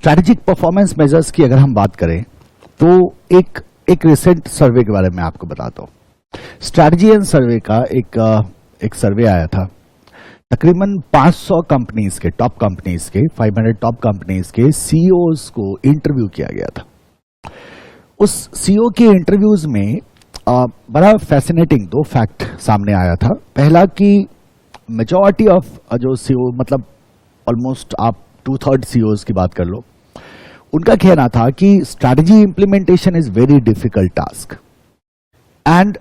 Strategic performance measures की अगर हम बात करें तो एक रिसेंट सर्वे के बारे में आपको बताता हूं। स्ट्रैटेजी एंड सर्वे का एक सर्वे आया था। तकरीबन 500 कंपनीज के, टॉप कंपनीज के, 500 टॉप कंपनीज के सीईओज को इंटरव्यू किया गया था। उस सीईओ के इंटरव्यूज में बड़ा फैसिनेटिंग 2 फैक्ट सामने आया था। पहला कि मेजॉरिटी ऑफ जो सीईओ, मतलब ऑलमोस्ट आप 2/3 सीईओज की बात कर लो, उनका कहना था कि strategy implementation is very difficult task and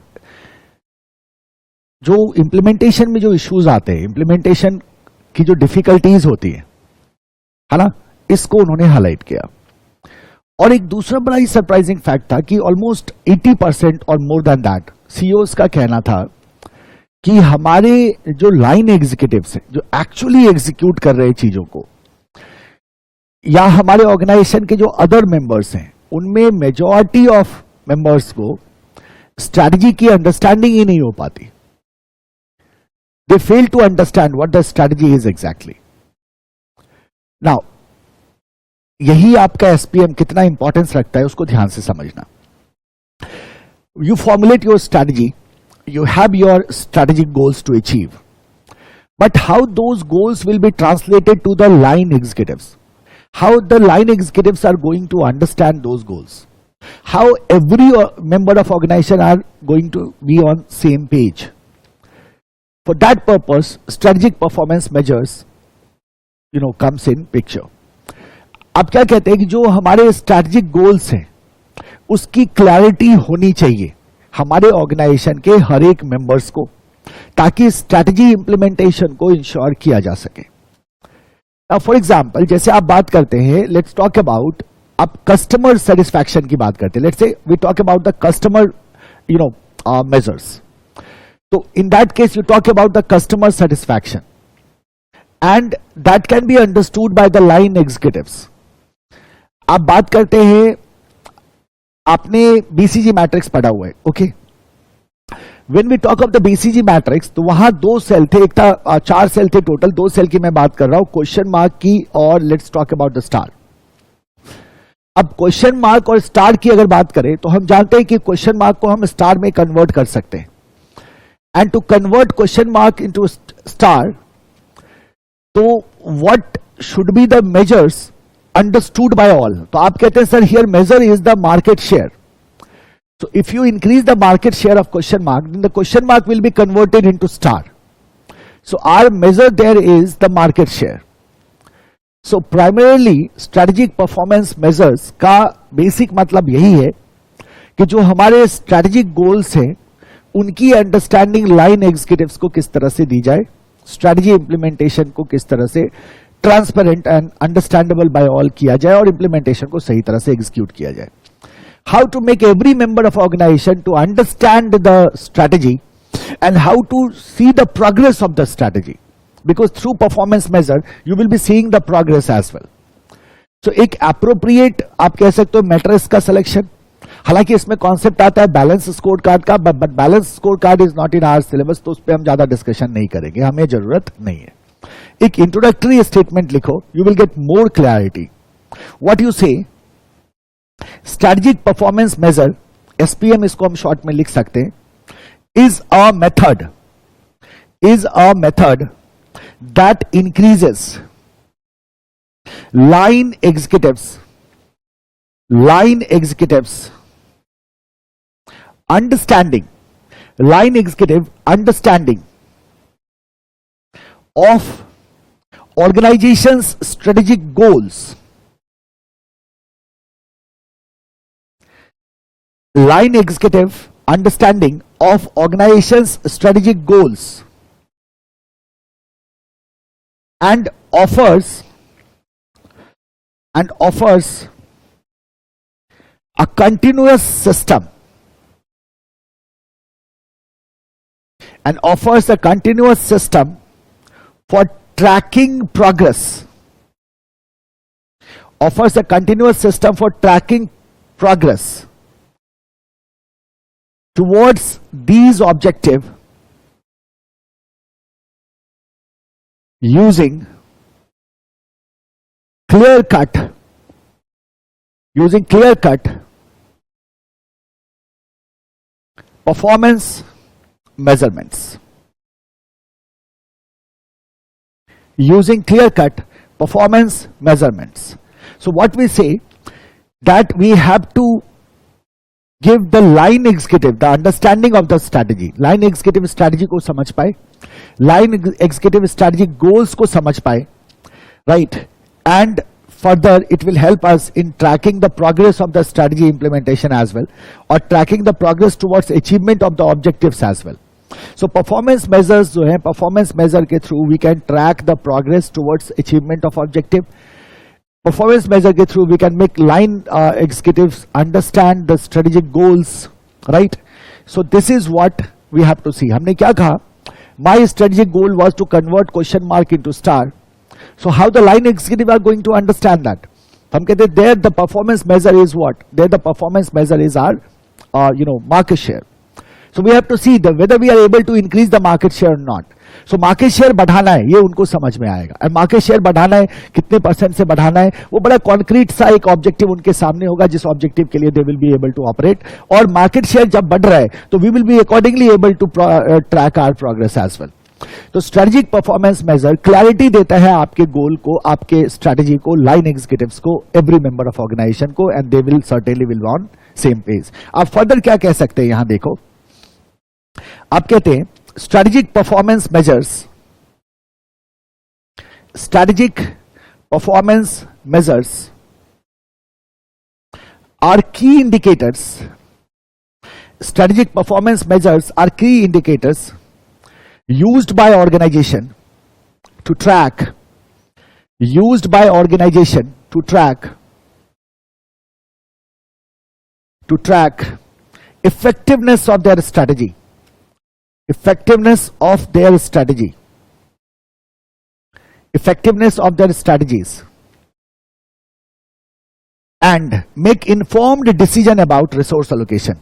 जो इंप्लीमेंटेशन में जो इश्यूज आते हैं, इंप्लीमेंटेशन की जो डिफिकल्टीज होती है ना, इसको उन्होंने हाईलाइट किया। और एक दूसरा बड़ा ही सरप्राइजिंग फैक्ट था कि ऑलमोस्ट 80% और मोर देन दैट सीईओज का कहना था कि हमारे जो लाइन एग्जीक्यूटिव्स हैं, जो एक्चुअली एग्जीक्यूट कर रहे चीजों को, या हमारे ऑर्गेनाइजेशन के जो अदर मेंबर्स हैं, उनमें मेजॉरिटी ऑफ मेंबर्स को स्ट्रैटेजी की अंडरस्टैंडिंग ही नहीं हो पाती। They fail to understand what the strategy is exactly. Now यही आपका एसपीएम कितना इंपॉर्टेंस रखता है उसको ध्यान से समझना। You formulate your strategy, you have your strategic goals to achieve, but how those goals will be translated to the line executives, how the line executives are going to understand those goals, how every member of organization are going to be on same page. For that purpose strategic performance measures comes in picture. आप क्या कहते हैं कि जो हमारे strategic goals हैं उसकी clarity होनी चाहिए हमारे ऑर्गेनाइजेशन के हर एक मेंबर्स को, ताकि स्ट्रैटेजी इंप्लीमेंटेशन को इंश्योर किया जा सके। फॉर एग्जांपल, जैसे आप बात करते हैं, लेट्स टॉक अबाउट, आप कस्टमर सेटिस्फैक्शन की बात करते हैं, let's say we talk about the customer measures. तो in that case you talk about the customer satisfaction and that can be understood by the line executives. आप बात करते हैं, आपने बीसीजी मैट्रिक्स पढ़ा हुआ है, okay. When we talk of the BCG matrix, तो वहां 2 सेल थे, एक था 4 सेल थे टोटल, 2 सेल की मैं बात कर रहा हूं, क्वेश्चन मार्क की और let's talk about the star. अब क्वेश्चन मार्क और स्टार की अगर बात करें तो हम जानते हैं कि क्वेश्चन मार्क को हम स्टार में कन्वर्ट कर सकते हैं, and to convert question mark into star, तो what should be the measures understood by all? तो आप कहते हैं sir here measure is the market share. So if you increase the market share of question mark, then the question mark will be converted into star. So our measure there is the market share. So primarily strategic performance measures का basic मतलब यही है कि जो हमारे strategic goals हैं उनकी understanding line executives को किस तरह से दी जाए, strategy implementation को किस तरह से transparent and understandable by all किया जाए और इंप्लीमेंटेशन को सही तरह से एग्जीक्यूट किया जाए। How to make every member of organization to understand the strategy and how to see the progress of the strategy, because through performance measure you will be seeing the progress as well. So एक appropriate आप कह सकते हो matrix का selection, हालांकि इसमें concept आता है बैलेंस स्कोर कार्ड का, but balance score card is not in our syllabus, तो उस पर हम ज्यादा डिस्कशन नहीं करेंगे, हमें जरूरत नहीं है। एक इंट्रोडक्टरी स्टेटमेंट लिखो, you will get more clarity. What you से, स्ट्रैटेजिक परफॉर्मेंस मेजर, एसपीएम इसको हम शॉर्ट में लिख सकते हैं, is a method that increases line executives understanding of organization's strategic goals, line executive understanding of organization's strategic goals, and offers a continuous system for tracking progress, towards these objectives using clear-cut using clear cut performance measurements. Using clear cut performance measurements. So what we say that we have to give the line executive the understanding of the strategy. Line executive strategy को समझ पाए, line executive strategy goals को समझ पाए, right? And further it will help us in tracking the progress of the strategy implementation as well, or tracking the progress towards achievement of the objectives as well. So performance measures जो है, performance measure के through we can track the progress towards achievement of objective. Performance measure के through we can make line executives understand the strategic goals, right? So this is what we have to see. हमने क्या कहा? My strategic goal was to convert question mark into star. So how the line executive are going to understand that? हम कहते हैं there the performance measure is what? There the performance measure is our market share. So we have to see whether we are able to increase the market share or not. So market share बढ़ाना है, ये उनको समझ में आएगा. और market share बढ़ाना है, कितने % से बढ़ाना है, वो बड़ा concrete सा एक objective उनके सामने होगा, जिस objective के लिए they will be able to operate. और market share जब बढ़ रहा है, तो we will be accordingly able to track our progress as well. तो स्ट्रेटेजिक परफॉर्मेंस मेजर क्लैरिटी देता है आपके गोल को, आपके स्ट्रेटेजी को, लाइन एग्जीक्यूटिव्स को, एवरी मेंबर ऑफ ऑर्गेनाइजेशन को, and they will certainly will on same page. आप फर्दर क्या कह सकते हैं, यहां देखो, आप कहते हैं strategic performance measures, strategic performance measures are key indicators. Strategic performance measures are key indicators used by organization to track effectiveness of their strategy, effectiveness of their strategies, and make informed decision about resource allocation.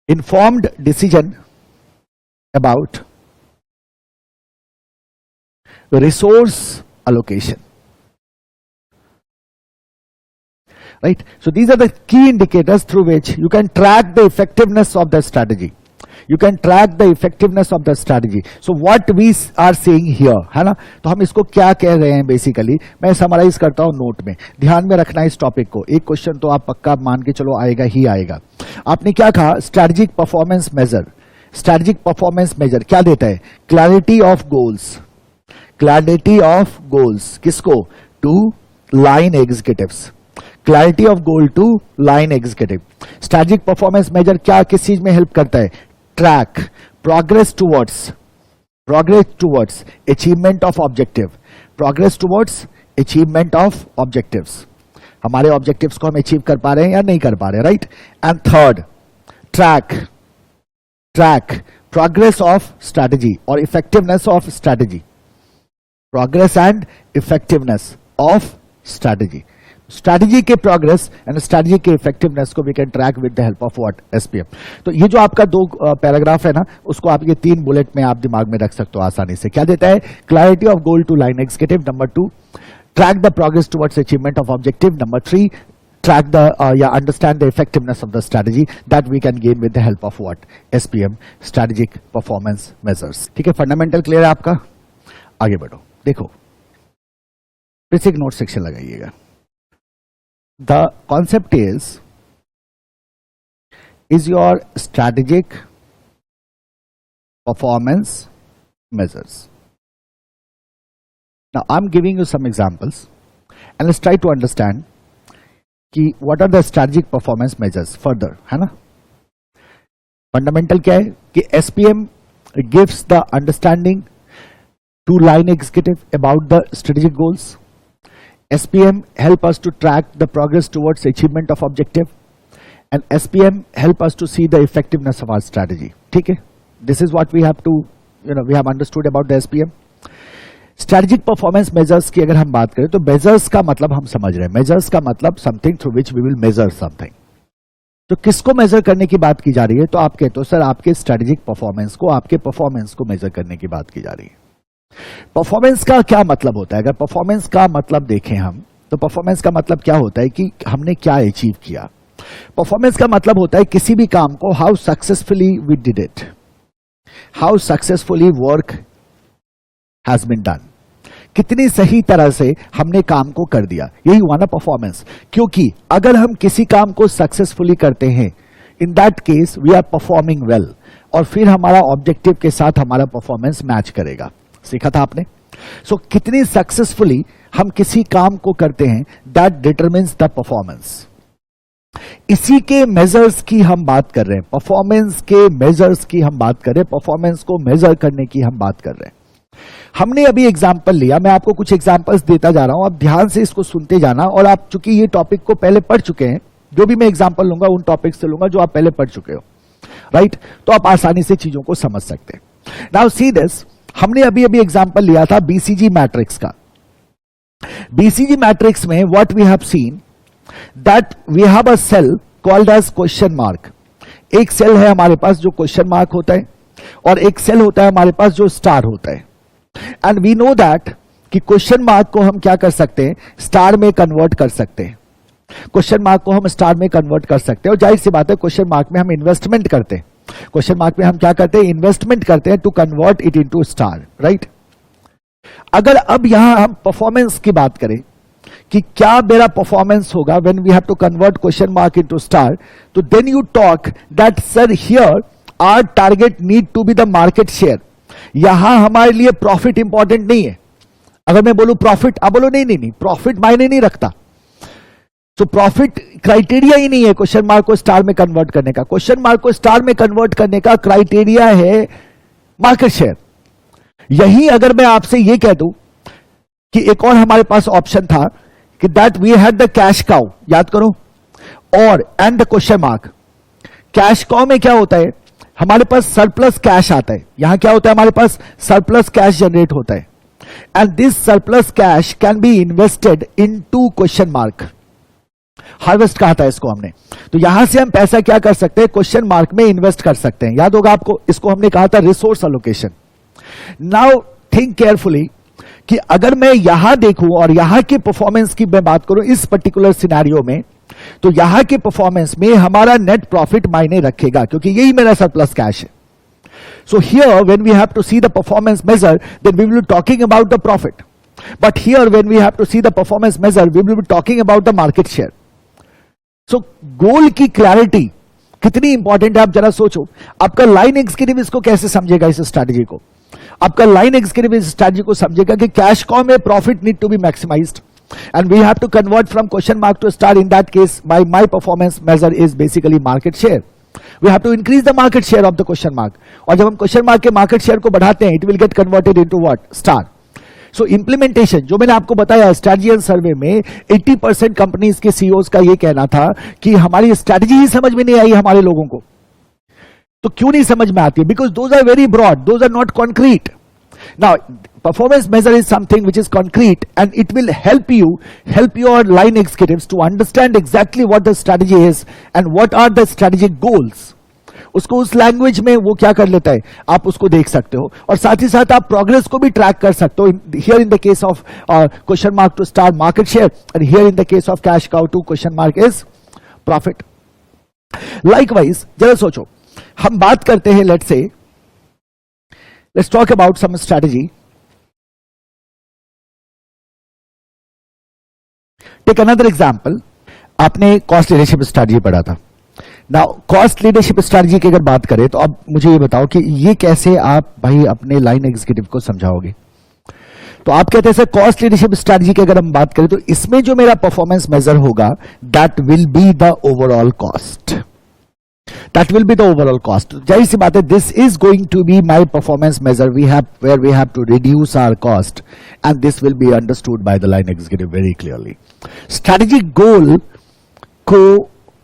Informed decision about resource allocation, right? So these are the key indicators through which you can track the effectiveness of the strategy. You can track the effectiveness of the strategy. So what we are saying here, है ना? तो हम इसको क्या कह रहे हैं basically, मैं समराइज करता हूं नोट में. ध्यान में रखना इस टॉपिक को. एक क्वेश्चन तो आप पक्का मान के चलो आएगा ही आएगा. आपने क्या कहा? Strategic performance measure. Strategic performance measure क्या देता है? Clarity of goals. Clarity of goals किसको? To line executives. Clarity of goal to line executive. Strategic performance measure क्या किस चीज में हेल्प करता है? Track progress towards achievement of objective. Progress towards achievement of objectives. हमारे ऑब्जेक्टिव्स को हम अचीव कर पा रहे हैं या नहीं कर पा रहे, right? And third, track progress of strategy और effectiveness of strategy. Progress and effectiveness of strategy. Strategy के प्रोग्रेस एंड स्ट्रैटेजी के इफेक्टिवनेस को we can track with the help of what? SPM. तो ये जो आपका दो पैराग्राफ है ना, उसको आप ये 3 बुलेट में आप दिमाग में रख सकते हो आसानी से. क्या देता है? Clarity of goal to line executive. Number 2, track the progress towards achievement of objective. Number 3, track understand the effectiveness of the strategy that we can gain with the help of what? SPM, strategic performance measures. ठीक है, fundamental clear है आपका? आगे बढ़ो. देखो, basic note section लगाइएगा. The concept is your strategic performance measures. Now I'm giving you some examples and let's try to understand कि what are the strategic performance measures further, है ना? Fundamental क्या है कि SPM gives the understanding to line executive about the strategic goals. SPM help us to track the progress towards achievement of objective, and SPM help us to see the effectiveness of our strategy. ठीक है? This is what we have to, we have understood about the SPM. Strategic performance measures की अगर हम बात करें तो measures का मतलब हम समझ रहे हैं. मेजर्स का मतलब something through which we will measure something. तो किसको मेजर करने की बात की जा रही है? तो आप कहते हो सर आपके स्ट्रेटेजिक परफॉर्मेंस को, आपके परफॉर्मेंस को मेजर करने की बात की जा रही है. परफॉर्मेंस का क्या मतलब होता है? अगर परफॉर्मेंस का मतलब देखें हम तो परफॉर्मेंस का मतलब क्या होता है कि हमने क्या अचीव किया। परफॉर्मेंस का मतलब होता है किसी भी काम को how successfully we did it, how successfully work has been done, कितनी सही तरह से हमने काम को कर दिया, यही हुआ ना परफॉर्मेंस। क्योंकि अगर हम किसी काम को सक्सेसफुली करते हैं, in that case we are performing well, और फिर हमारा ऑब्जेक्टिव के साथ हमारा परफॉर्मेंस मैच करेगा। सीखा था आपने। सो कितनी सक्सेसफुली हम किसी काम को करते हैं, दैट डिटरमिन्स द परफॉर्मेंस। इसी के मेजर्स की हम बात कर रहे हैं, परफॉर्मेंस के मेजर्स की हम बात कर रहे हैं, परफॉर्मेंस को मेजर करने की हम बात कर रहे हैं। हमने अभी एग्जाम्पल लिया, मैं आपको कुछ एग्जाम्पल्स देता जा रहा हूं, आप ध्यान से इसको सुनते जाना। और आप चूंकि ये टॉपिक को पहले पढ़ चुके हैं, जो भी मैं एग्जाम्पल लूंगा उन टॉपिक से लूंगा जो आप पहले पढ़ चुके हो, राइट? तो आप आसानी से चीजों को समझ सकते हैं। नाउ सी दिस, हमने अभी अभी एग्जाम्पल लिया था बीसीजी मैट्रिक्स का। बीसीजी मैट्रिक्स में what we have seen that we have a cell called as question mark. एक सेल है हमारे पास जो क्वेश्चन मार्क होता है, और एक सेल होता है हमारे पास जो स्टार होता है। एंड वी नो दैट कि क्वेश्चन मार्क को हम क्या कर सकते हैं, स्टार में कन्वर्ट कर सकते हैं। क्वेश्चन मार्क को हम स्टार में कन्वर्ट कर सकते हैं, और जाहिर सी बात है क्वेश्चन मार्क में हम इन्वेस्टमेंट करते हैं। क्वेश्चन मार्क में हम क्या करते हैं, इन्वेस्टमेंट करते हैं to convert it into star, right? अगर अब यहां हम परफॉर्मेंस की बात करें कि क्या मेरा परफॉर्मेंस होगा when we have to convert question mark into star, तो then you talk that sir here our target need to be the market share. यहां हमारे लिए प्रॉफिट इंपॉर्टेंट नहीं है। अगर मैं बोलूं प्रॉफिट, आप बोलो नहीं नहीं नहीं, प्रॉफिट मायने नहीं रखता। तो प्रॉफिट क्राइटेरिया ही नहीं है क्वेश्चन मार्क को स्टार में कन्वर्ट करने का। क्वेश्चन मार्क को स्टार में कन्वर्ट करने का क्राइटेरिया है मार्केट शेयर। यही अगर मैं आपसे ये कह दूं कि एक और हमारे पास ऑप्शन था कि that we had the cash cow, याद करो, और and the question mark. Cash cow में क्या होता है, हमारे पास सरप्लस कैश आता है। यहां क्या होता है, हमारे पास सरप्लस कैश जनरेट होता है, and this surplus cash can be invested into question mark. Harvest कहा था इसको हमने। तो यहां से हम पैसा क्या कर सकते हैं, क्वेश्चन मार्क में इन्वेस्ट कर सकते हैं। याद होगा आपको, इसको हमने कहा था resource allocation. Now think carefully कि अगर मैं यहां देखूं और यहां के परफॉर्मेंस की मैं बात करूं इस पर्टिकुलर सिनेरियो में, तो यहां के परफॉर्मेंस में हमारा नेट प्रॉफिट मायने रखेगा, क्योंकि यही मेरा सरप्लस कैश है। So here when we have to see the performance measure, then we will be talking about the profit. But here when we have to see the performance measure, we will be talking about the market share. So goal की clarity कितनी important है, आप जरा सोचो। आपका line executive इसको कैसे समझेगा, इस स्ट्रैटेजी को? आपका लाइन एग्जीक्यूटिव इस स्ट्रैटेजी को समझेगा कि कैश काउ में profit need to be maximised, and we have to convert from question mark to star. In that case, my performance measure is basically market share. We have to increase the market share of the question mark. और जब हम question mark के market share को बढ़ाते हैं, it will get converted into what? Star. So implementation, जो मैंने आपको बताया strategy and survey में 80% कंपनीज के CEOs का ये कहना था कि हमारी strategy ही समझ में नहीं आई हमारे लोगों को। तो क्यों नहीं समझ में आती है? Because those are very broad, those are not concrete. Now, performance measure is something which is concrete, and it will help your line executives to understand exactly what the strategy is and what are the strategic goals. उसको उस language में वो क्या कर लेता है, आप उसको देख सकते हो, और साथ ही साथ आप प्रोग्रेस को भी ट्रैक कर सकते हो। Here in the case of question mark to star market share, and here in the case of cash cow to question mark is profit. Likewise जरा सोचो, हम बात करते हैं, लेट्स से let's talk about some strategy. Take another example. आपने cost leadership strategy पढ़ा था। नाउ कॉस्ट लीडरशिप स्ट्रैटेजी की अगर बात करें, तो अब मुझे ये बताओ कि ये कैसे आप भाई अपने लाइन एग्जीक्यूटिव को समझाओगे। तो आप कहते हैं सर कॉस्ट लीडरशिप स्ट्रैटेजी की अगर हम बात करें, तो इसमें जो मेरा परफॉर्मेंस मेजर होगा, that will be the overall cost. That will be the overall cost. जाहिर सी बात है, this is going to be my performance measure. Where we have to reduce our cost, and this will be understood by the line executive very clearly. Strategic goal को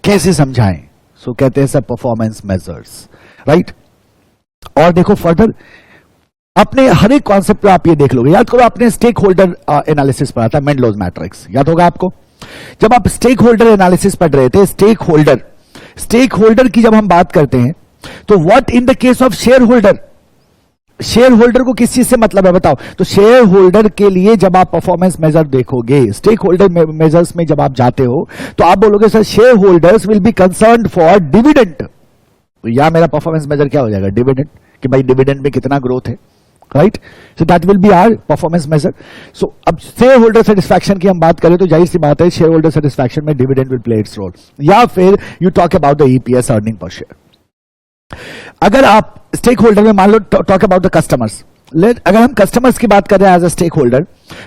कैसे समझाएं? So कहते हैं सब performance measures, right? और देखो further अपने हर एक कॉन्सेप्ट पे आप ये देख लोगे। याद करो, आपने स्टेक होल्डर एनालिसिस पढ़ा था, मेंडलोज मैट्रिक्स, याद होगा आपको। जब आप स्टेक होल्डर एनालिसिस पढ़ रहे थे, स्टेक होल्डर की जब हम बात करते हैं, तो what in the case of share holder, share holder को किस चीज से मतलब है बताओ? तो शेयर होल्डर के लिए जब आप परफॉर्मेंस मेजर देखोगे, स्टेक होल्डर मेजर्स में जब आप जाते हो तो आप बोलोगे sir share holders will be concerned for dividend. तो यहां मेरा परफॉर्मेंस मेजर क्या हो जाएगा? डिविडेंड, कि भाई डिविडेंड में कितना ग्रोथ है, right? So that will be our performance measure. So अब शेयर होल्डर सेटिस्फैक्शन की हम बात करें तो जाहिर सी बात है शेयर होल्डर सेटिस्फैक्शन में dividend will play its role, या फिर you talk about the EPS, earning per share. अगर आप स्टेक होल्डर में मान लो टॉक अबाउट द कस्टमर्स, अगर हम कस्टमर्स की बात कर रहे हैं एज अ स्टेक होल्डर,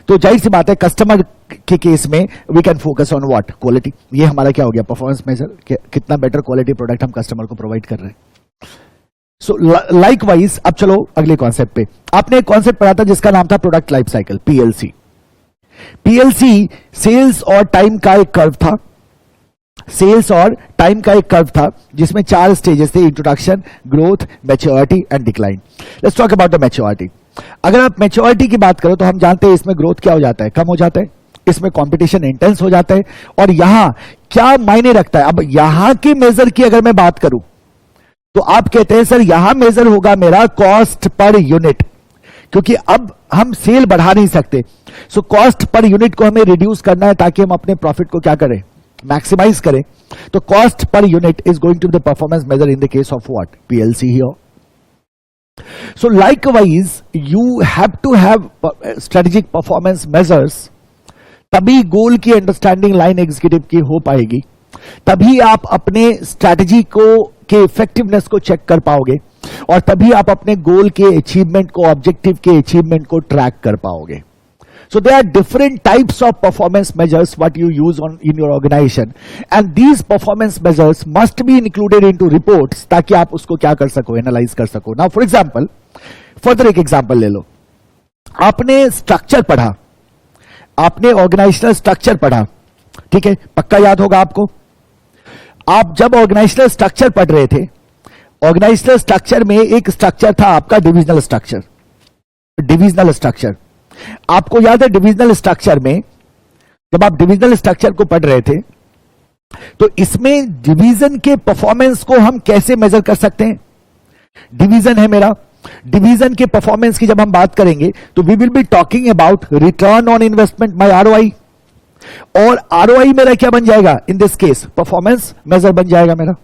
तो जाहिर सी बात है कस्टमर के केस में we can focus on what? Quality. ये हमारा क्या हो गया? परफॉर्मेंस मेजर, कितना बेटर क्वालिटी प्रोडक्ट हम कस्टमर को प्रोवाइड कर रहे हैं। सो लाइकवाइज अब चलो अगले कॉन्सेप्ट पे। आपने एक कॉन्सेप्ट पढ़ा था जिसका नाम था product life cycle, PLC. PLC sales और टाइम का एक कर्व था, सेल्स और टाइम का एक कर्व था जिसमें 4 स्टेजेस थे: introduction, growth, maturity and decline. Let's talk about the maturity. अगर आप मैच्योरिटी की बात करो तो हम जानते हैं इसमें ग्रोथ क्या हो जाता है? कम हो जाता है, इसमें कंपटीशन इंटेंस हो जाता है। और यहां क्या मायने रखता है? अब यहां के मेजर की अगर मैं बात करूं तो आप कहते हैं सर यहां मेजर होगा मेरा कॉस्ट पर यूनिट, क्योंकि अब हम सेल बढ़ा नहीं सकते। सो कॉस्ट पर यूनिट को हमें रिड्यूस करना है ताकि हम अपने प्रॉफिट को क्या करें? मैक्सिमाइज करें। तो cost per unit is going to be the performance measure in the case of what? PLC here. So likewise, you have to have strategic performance measures, तभी गोल की अंडरस्टैंडिंग लाइन एग्जीक्यूटिव की हो पाएगी, तभी आप अपने स्ट्रैटेजी को के इफेक्टिवनेस को चेक कर पाओगे, और तभी आप अपने गोल के अचीवमेंट को, ऑब्जेक्टिव के अचीवमेंट को ट्रैक कर पाओगे। So there are different types of performance measures what you use in your organization, and these performance measures must be included into reports ताकि आप उसको क्या कर सको? एनालाइज कर सको। Now for example, फर्दर एक एग्जांपल ले लो। आपने स्ट्रक्चर पढ़ा, आपने ऑर्गेनाइजेशनल स्ट्रक्चर पढ़ा, ठीक है, पक्का याद होगा आपको। आप जब ऑर्गेनाइजेशनल स्ट्रक्चर पढ़ रहे थे, ऑर्गेनाइजेशनल स्ट्रक्चर में एक स्ट्रक्चर था आपका डिविजनल स्ट्रक्चर। डिविजनल स्ट्रक्चर आपको याद है? डिविजनल स्ट्रक्चर में जब आप डिविजनल स्ट्रक्चर को पढ़ रहे थे तो इसमें डिवीजन के परफॉर्मेंस को हम कैसे मेजर कर सकते हैं? डिवीजन है मेरा, डिवीजन के परफॉर्मेंस की जब हम बात करेंगे तो we will be talking about return on investment by ROI, और आरओआई मेरा क्या बन जाएगा? In this case performance measure बन जाएगा मेरा।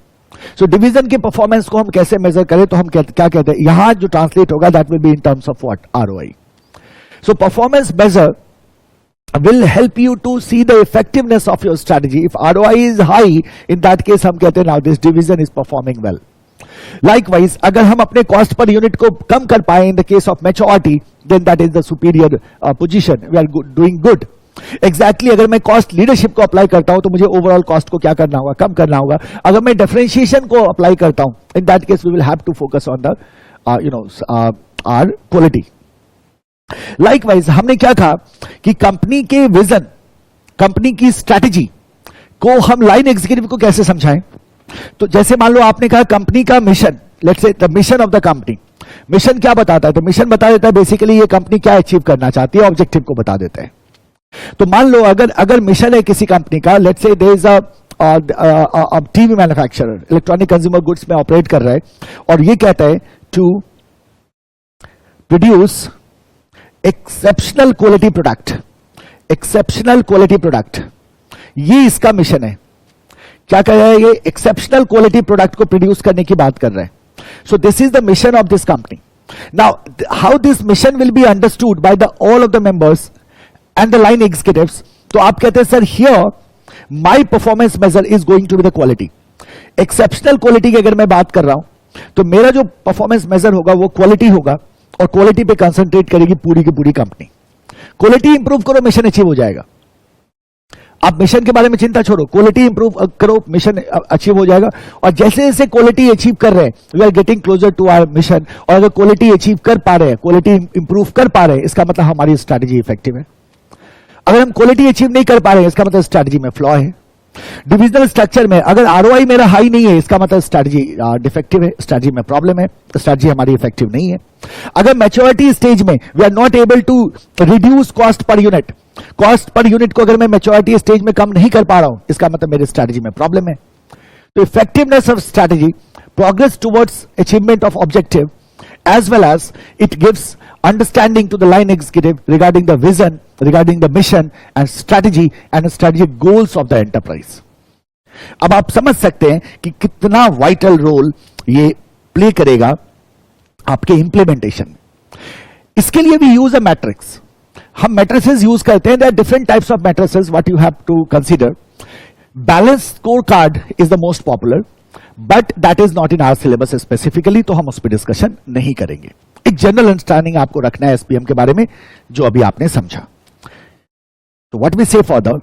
सो डिवीजन के परफॉर्मेंस को हम कैसे मेजर करें? तो हम क्या कहते हैं? यहां जो ट्रांसलेट होगा that will be in terms of what? ROI. So performance measure will help you to see the effectiveness of your strategy. If ROI is high, in that case हम कहते हैं now this division is performing well. Likewise, अगर हम अपने cost per unit को कम कर पाए in the case of maturity, then that is the superior position. We are doing good. Exactly, अगर मैं cost leadership को अप्लाई करता हूं तो मुझे overall cost को क्या करना होगा? कम करना होगा। अगर मैं differentiation को अप्लाई करता हूं, in that case we will have to focus on the our quality. Likewise हमने क्या कहा कि कंपनी के विजन, कंपनी की स्ट्रैटेजी को हम लाइन एग्जीक्यूटिव को कैसे समझाएं? तो जैसे मान लो आपने कहा कंपनी का mission, let's say the mission of the company. Mission क्या बताता है? तो मिशन बता देता है बेसिकली ये कंपनी क्या अचीव करना चाहती है, ऑब्जेक्टिव को बता देता है। तो मान लो अगर मिशन है किसी कंपनी का, let's say there is a TV manufacturer, electronic consumer goods में ऑपरेट कर रहा है, और ये कहता है to produce exceptional quality product, exceptional quality product, ये इसका मिशन है। क्या कर रहा है? ये एक्सेप्शनल क्वालिटी प्रोडक्ट को प्रोड्यूस करने की बात कर रहा है। So this is the mission of this company. Now how this mission will be understood by the all of the members and the line executives? तो आप कहते हैं sir here my performance measure is going to be the quality. Exceptional quality की अगर मैं बात कर रहा हूं तो मेरा जो परफॉर्मेंस मेजर होगा वो क्वालिटी होगा, और क्वालिटी पे कंसंट्रेट करेगी पूरी की पूरी कंपनी। क्वालिटी इंप्रूव करो, मिशन अचीव हो जाएगा। आप मिशन के बारे में चिंता छोड़ो, क्वालिटी इंप्रूव करो, मिशन अचीव हो जाएगा। और जैसे जैसे क्वालिटी अचीव कर रहे हैं, we are getting closer to our mission. और अगर क्वालिटी अचीव कर पा रहे हैं, क्वालिटी इंप्रूव कर पा रहे हैं, इसका मतलब हमारी स्ट्रैटेजी इफेक्टिव है। अगर हम क्वालिटी अचीव नहीं कर पा रहे हैं, इसका मतलब स्ट्रैटेजी में फ्लॉ है। डिविजनल स्ट्रक्चर में अगर आरओआई मेरा हाई नहीं है, इसका मतलब स्ट्रैटेजी डिफेक्टिव है, स्ट्रैटेजी में प्रॉब्लम है, स्ट्रैटेजी हमारी इफेक्टिव नहीं है। अगर मैच्योरिटी स्टेज में we are not able to reduce cost per unit, cost per unit को अगर मैं मैच्योरिटी स्टेज में कम नहीं कर पा रहा हूं, इसका मतलब मेरी स्ट्रैटेजी में प्रॉब्लम है। तो effectiveness of strategy, progress towards achievement of objective as well as it gives understanding to the line executive regarding the vision, regarding the mission and strategy and strategic goals of the enterprise. अब आप समझ सकते हैं कि कितना vital role ये play करेगा आपके इंप्लीमेंटेशन में. इसके लिए भी यूज अ मैट्रिक्स. हम मैट्रिसेस यूज करते हैं. There are different types of matrices what you have to consider. Balance score card is the most popular, but that is not in our syllabus specifically, तो हम उस पर discussion नहीं करेंगे. एक जनरल अंडरस्टैंडिंग आपको रखना है एसपीएम के बारे में जो अभी आपने समझा. तो व्हाट वी से फॉर द